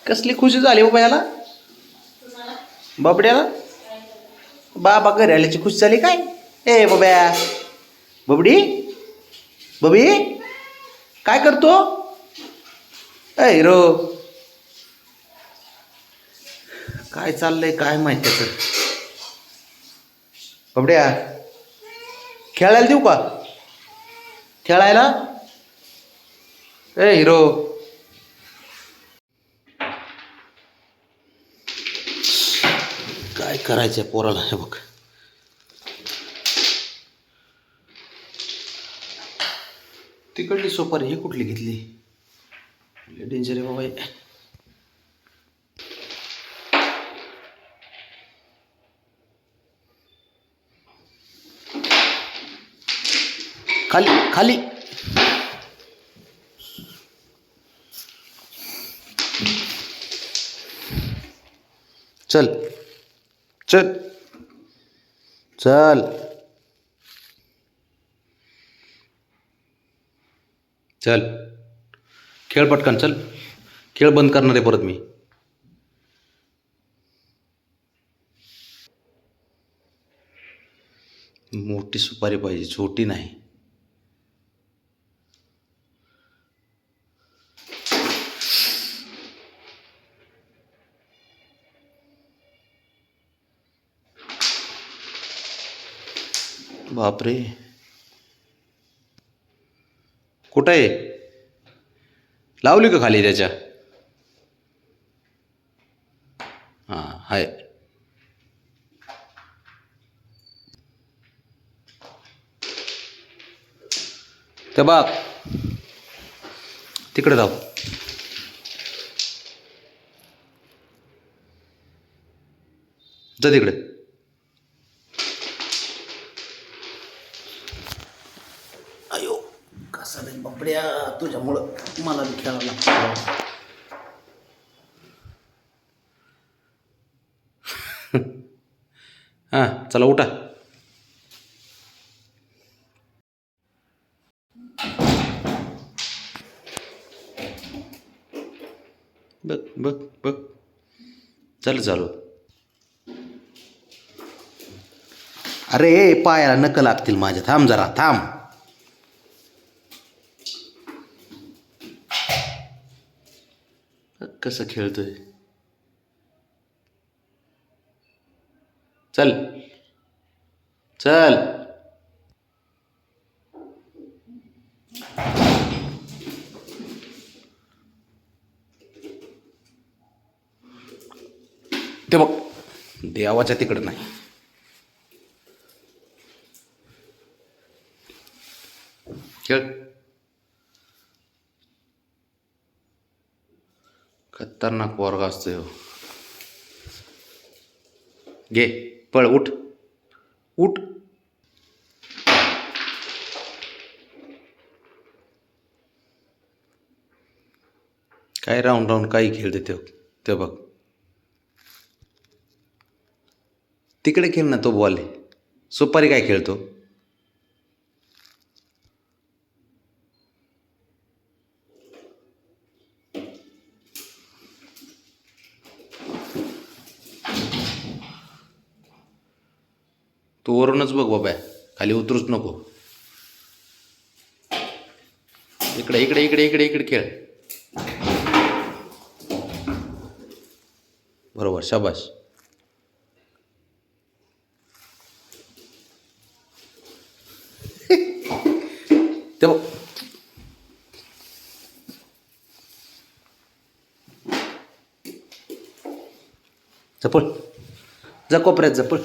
कसली खुशी झाली बाबा याला, बाबड्याला. बाबा घरी आल्याची खुशी झाली काय. ए बाब्या, बबडी, बबी काय करतो. ए हिरो, काय चाललंय काय माहिती त्याचं. बबड्या, खेळायला देऊ का, खेळायला. ए हिरो, काय करायचंय पोराला. हे बघ, तिकडली सुपारी ही कुठली घेतली. डेंजर आहे बाबा. खाली खाली. चल चल चल चल, खेळ पटकन. चल, खेळ बंद करणार आहे परत मी. मोठी सुपारी पाहिजे, छोटी नाही. बापरे, कुठं आहे. लावली का खाली त्याच्या. हां हाय. ते बघ तिकडे जाऊ. जा तिकडे. अयो कसा रे बापड्या, तुझ्यामुळं मला बी खेळावं लागतं. हां चला उठा. बघ बघ बघ, चल चालू. अरे पायाला नकं लागतील माझ्या. थांब जरा, थांब. कसं खेळतोय. चल चल. ते बघ, देवाच्या तिकडं नाही. खेळ. खतरनाक पोरगा असतोय हो. घे, पळ, उठ उठ. काय राऊंड राऊंड काही खेळते ते. ते बघ तिकडे खेळ ना, तो बॉल आहे. सुपारी काय खेळतो. तू वरूनच बघ बाबा, खाली उतरूच नको. इकडे इकडे इकडे इकडे इकडे खेळ. बरोबर, शाबास. ते बघ, जपळ जा कोपऱ्यात, जपळ.